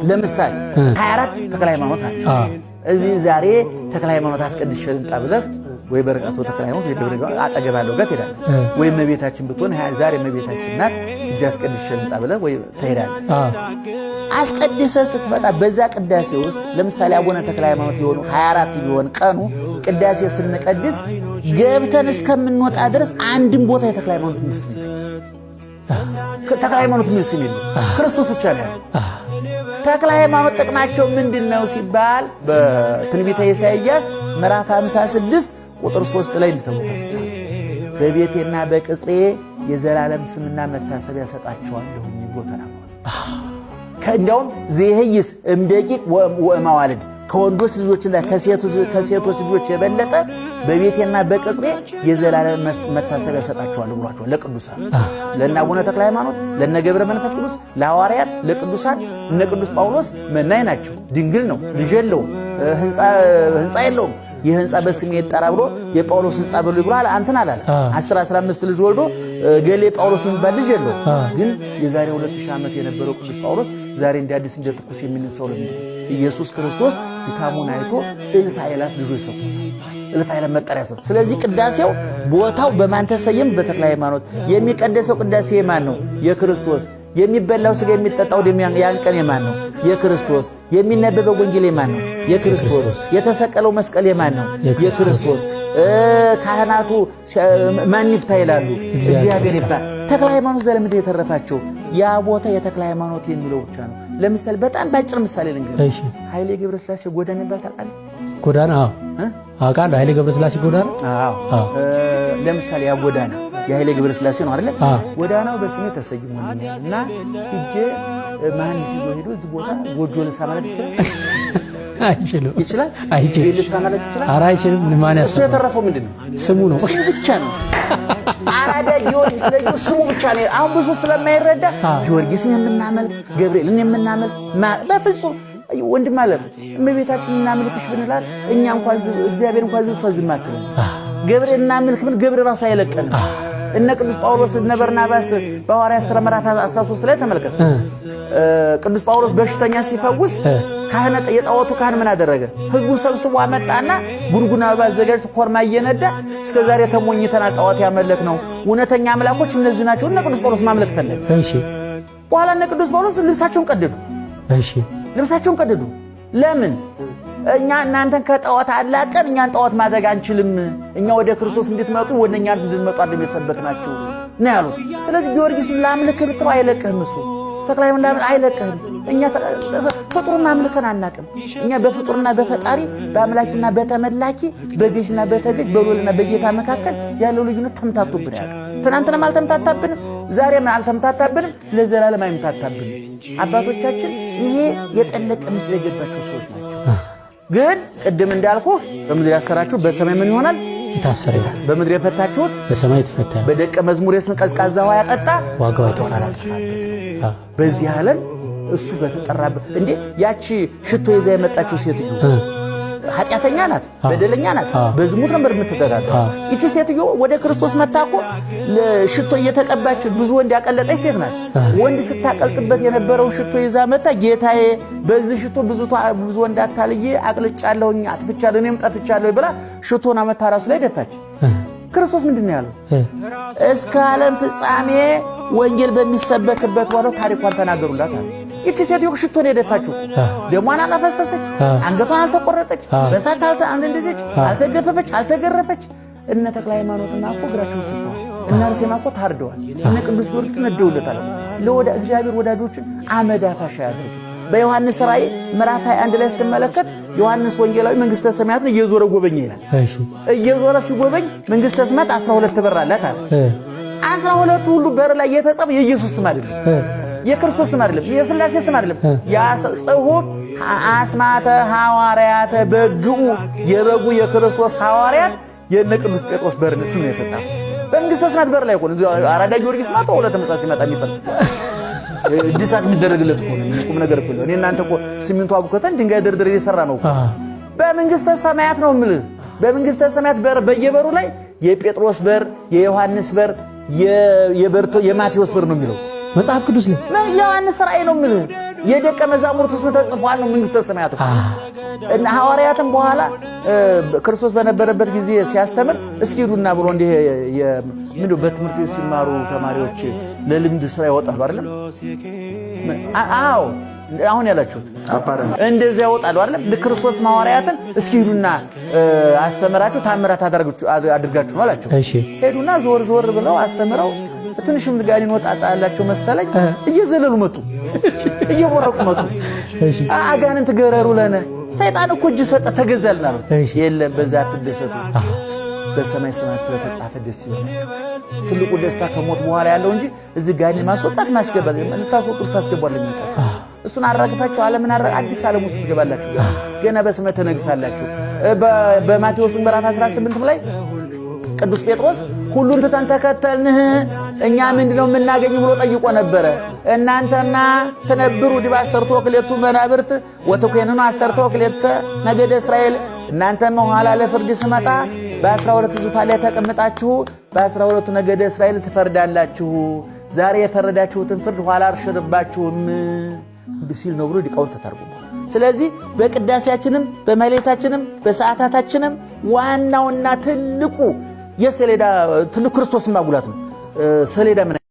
ለምሳሌ 24 ተክለ ሃይማኖት ናቸው። እዚህ ዛሬ ተክለ ሃይማኖት አስቀድሼ ልምጣ ብለህ ወይ በረከቱ ተክለ ሃይማኖት ወይ ደብረ ገነት አጠገባለው ጋር ትሄዳለህ። ወይ እመቤታችን ብትሆን ዛሬ እመቤታችን ናት እጅ አስቀድሼ ልምጣ ብለህ ወይ ትሄዳለህ። አስቀድሰህ ስትመጣ በዛ ቅዳሴ ውስጥ ለምሳሌ አቡነ ተክለ ሃይማኖት ቢሆኑ 24 ቢሆን ቀኑ ቅዳሴ ስንቀድስ ገብተን እስከምንወጣ ድረስ አንድም ቦታ የተክለ ሃይማኖት ምስል ተክለ ሃይማኖት ምስል የለም። ክርስቶስ ብቻ ነው ያለው። ተክለ ሃይማኖት ጥቅማቸው ምንድነው ሲባል በትንቢተ ኢሳይያስ ምዕራፍ 56 ቁጥር 3 ላይ እንደተወሰነ በቤቴና በቅጽሬ የዘላለም ስምና መታሰቢያ ሰጣቸዋለሁ ብሎ ተናግሯል። ከእንደውም ዘይህይስ እምደቂቅ ወማዋልድ ከወንዶች ልጆችና ከሴቶች ልጆች የበለጠ በቤቴና በቅጽሬ የዘላለም መታሰቢያ ሰጣቸዋለሁ ብሏቸዋል። ለቅዱሳን ለእነ አቡነ ተክለ ሃይማኖት፣ ለእነ ገብረ መንፈስ ቅዱስ፣ ለሐዋርያት፣ ለቅዱሳን እነ ቅዱስ ጳውሎስ መናኝ ናቸው። ድንግል ነው፣ ልጅ የለውም፣ ህንፃ የለውም። ይህ ህንፃ በስሜ ይጠራ ብሎ የጳውሎስ ህንፃ ብሎ ይብራል አንተን አላለ። 15 ልጅ ወልዶ ገሌ ጳውሎስ የሚባል ልጅ የለው። ግን የዛሬ 2000 ዓመት የነበረው ቅዱስ ጳውሎስ ዛሬ እንደ አዲስ እንደ ትኩስ የሚነሳው ለምንድን ነው? ኢየሱስ ክርስቶስ ድካሙን አይቶ እልፍ አእላፍ ልጆች ሰጥቶናል። እልፍ አእላፍ መጠሪያ ሰጥቶ። ስለዚህ ቅዳሴው ቦታው በማን ተሰየም? በተክለ ሃይማኖት። የሚቀደሰው ቅዳሴ የማን ነው? የክርስቶስ። የሚበላው ስጋ የሚጠጣው ደም ያን ቀን የማን ነው? የክርስቶስ። የሚነበበው ወንጌል የማን ነው? የክርስቶስ። የተሰቀለው መስቀል የማን ነው? የክርስቶስ። ካህናቱ ማን ይፍታ ይላሉ? እግዚአብሔር ይፍታ። ተክለ ሃይማኖት ዘለምድ የተረፋቸው ያ ቦታ የተክለ ሃይማኖት የሚለው ብቻ ነው። ለምሳሌ በጣም ባጭር ምሳሌ ልንገርህ። ኃይሌ ገብረስላሴ ጎዳና ይባል ታውቃለህ? ጎዳና አውቃለሁ። ኃይሌ ገብረስላሴ ጎዳና ለምሳሌ ያ ጎዳና የኃይሌ ገብረስላሴ ነው አይደል? ጎዳናው በስሜ ተሰይሞልኛል እና ሂጄ ማን ይዞ ሄዶ እዚህ ቦታ ጎጆ ልስራ ማለት ይችላል? አይችልም። ይችላል? አይችልም። ልስራ ማለት ይችላል? ኧረ አይችልም። ማን ያሰ እሱ የተረፈው ምንድነው? ስሙ ነው። ስሙ ብቻ ነው። አራዳ ጊዮርጊስ ለዩ ስሙ ብቻ ነው። አሁን ብዙ ስለማይረዳ ጊዮርጊስን የምናመልክ ገብርኤልን የምናመልክ በፍጹም ወንድም አለ እመቤታችንን እናመልክሽ ብንላት እኛ እንኳን እግዚአብሔር እንኳን ዝም አትልም። ገብርኤልን እናመልክ ምን ገብርኤል ራሱ አይለቀንም። እነ ቅዱስ ጳውሎስ እነ በርናባስ በሐዋርያት ሥራ ምዕራፍ 13 ላይ ተመልከቱ። ቅዱስ ጳውሎስ በሽተኛ ሲፈውስ የጣዖቱ ካህን ምን አደረገ? ህዝቡ ሰብስቦ አመጣና ጉንጉን አበባ አዘጋጅቶ ኮርማ እየነዳ እስከዛሬ ተሞኝተናል፣ ጣዖት ያመለክ ነው፣ እውነተኛ አምላኮች እነዚህ ናቸው። እነ ቅዱስ ጳውሎስ ማምለክ ፈለገ። እሺ። በኋላ እነ ቅዱስ ጳውሎስ ልብሳቸውን ቀደዱ። እሺ። ልብሳቸውን ቀደዱ። ለምን? እኛ እናንተን ከጣዖት አላቀን እኛን ጣዖት ማድረግ አንችልም። እኛ ወደ ክርስቶስ እንድትመጡ ወደኛ እንድትመጡ አይደለም የሰበክናችሁ ነው ያሉት። ስለዚህ ጊዮርጊስ ላምልክ ብትለው አይለቅህም። እሱ ተክለ ሃይማኖት አይለቅህም። እኛ ፍጡርና አምልከን አናቅም። እኛ በፍጡርና በፈጣሪ በአምላኪና በተመላኪ በገዥና በተገዥ በሎልና በጌታ መካከል ያለው ልዩነት ተምታቶብን ያለ ትናንትናም አልተምታታብንም፣ ዛሬም አልተምታታብንም፣ ለዘላለም አይምታታብንም። አባቶቻችን ይሄ የጠለቀ ምስጢር የገባቸው ሰዎች ናቸው። ግን ቅድም እንዳልኩ በምድር ያሰራችሁ በሰማይ ምን ይሆናል? ይታሰረ። በምድር የፈታችሁት በሰማይ ተፈታ። በደቀ መዝሙር የስም ቀዝቃዛ ውሃ ያጠጣ ዋጋው ይጠፋል። በዚህ ዓለም እሱ በተጠራበት እንዴ ያቺ ሽቶ ይዛ የመጣችው ሴትዮ ኃጢአተኛ ናት፣ በደለኛ ናት፣ በዝሙት ነበር የምትተዳደረው። እቺ ሴትዮ ወደ ክርስቶስ መጣኮ ለሽቶ እየተቀባች ብዙ ወንድ ያቀለጠች ሴት ናት። ወንድ ስታቀልጥበት የነበረው ሽቶ ይዛ መጣ። ጌታዬ በዚህ ሽቶ ብዙ ወንድ አታልዬ አቅልጫለሁኝ፣ አጥፍቻለሁ፣ እኔም ጠፍቻለሁ ብላ ሽቶና መታ ራሱ ላይ ደፋች። ክርስቶስ ምንድነው ያለው? እስከ ዓለም ፍጻሜ ወንጌል በሚሰበክበት ወለው ታሪኳን ተናገሩላት አለ። እቺ ሴትዮ ሽቶ ነው የደፋችው። ደሟን አላፈሰሰች፣ አንገቷን አልተቆረጠች፣ በሳት አልተንደደች፣ አልተገፈፈች፣ አልተገረፈች። እነ ተክለ ሃይማኖትና እኮ እግራቸውን ሰጥተዋል። እነ አርሴማ እኮ ታርደዋል። እነ ቅዱስ ጊዮርጊስ ነደውለታል። እግዚአብሔር ወዳጆችን አመድ አፋሽ ያደርግ። በዮሐንስ ራእይ ምዕራፍ 21 ላይ ስትመለከት ዮሐንስ ወንጌላዊ መንግስተ ሰማያትን እየዞረ ጎበኘ ይላል። እሺ። እየዞረ ሲጎበኝ መንግስተ ሰማያት 12 በር አላት አለ። 12 ሁሉ በር ላይ የተጻፈ የኢየሱስ ስም አይደለም፣ የክርስቶስ ስም አይደለም፣ የሥላሴ ስም አይደለም። ያ ጽሑፍ አስማተ ሐዋርያተ በግኡ የበጉ የክርስቶስ ሐዋርያት የነ ቅዱስ ጴጥሮስ በር ስም ነው የተጻፈ። በመንግስተ ሰማያት በር ላይ ሆነ አራዳ ጊዮርጊስ ማቶ ሁለት ተመሳሳይ ሲመጣ የሚፈልስ ዲሳክ የሚደረግለት ሆነ ቁም ነገር እኮ ነው። እኔ እናንተ እኮ ሲሚንቶ አቡከተን ድንጋይ ደርደር እየሰራ ነው። በመንግስተ ሰማያት ነው የምልህ። በመንግስተ ሰማያት በር በየበሩ ላይ የጴጥሮስ በር፣ የዮሐንስ በር፣ የማቴዎስ በር ነው የሚለው መጽሐፍ ቅዱስ ላይ። ዮሐንስ ራእይ ነው የምልህ። የደቀ መዛሙርት ስም ተጽፏል ነው መንግስተ ሰማያት እና ሐዋርያትም በኋላ ክርስቶስ በነበረበት ጊዜ ሲያስተምር እስኪ ሄዱና ብሎ እንደ ምን በትምህርት ሲማሩ ተማሪዎች ለልምድ ስራ ይወጣሉ አይደለም? አዎ አሁን ያላችሁት እንደዚያ ይወጣሉ አይደለም? ለክርስቶስ ሐዋርያትን እስኪ ሄዱና አስተምራችሁ ታምራት አድርጋችሁ ነው አላቸው። ሄዱና ዞር ዞር ብለው አስተምረው ትንሽም ጋኔን ወጣጣላቸው መሰለኝ እየዘለሉ መጡ፣ እየቦረቁ መጡ። አጋንንት ገረሩ ለነ ሰይጣን እኮ እጅ ሰጠ ተገዛልና ነው። የለም በዛ አትደሰቱ፣ በሰማይ ሰማያት ስለተጻፈ ደስ ይበላችሁ። ትልቁ ደስታ ከሞት በኋላ ያለው እንጂ እዚህ ጋኔን ማስወጣት ማስገባት ልታስወጡ ልታስገባለኝ መጣ። እሱን አራግፋችሁ ዓለምን አዲስ ዓለም ውስጥ ትገባላችሁ። ገና በስመ ተነግሳላችሁ። በማቴዎስ ምዕራፍ 18 ላይ ቅዱስ ጴጥሮስ ሁሉን ትተን ተከተልንህ እኛ ምንድነው የምናገኝ ብሎ ጠይቆ ነበረ። እናንተማ ተነብሩ ዲበ አሰርቱ ወክሌቱ መናብርት ወተኮነኑ አሰርቱ ወክሌተ ነገደ እስራኤል እናንተማ ኋላ ለፍርድ ስመጣ በ12 ዙፋን ላይ ተቀምጣችሁ በ12 ነገደ እስራኤል ትፈርዳላችሁ። ዛሬ የፈረዳችሁትን ፍርድ ኋላ አልሽርባችሁም ሲል ነው ብሎ ሊቃውንት ተተርጉሟል። ስለዚህ በቅዳሴያችንም በማህሌታችንም በሰዓታታችንም ዋናውና ትልቁ የሰሌዳ ትልቁ ክርስቶስን ማጉላት ነው። ሰሌዳ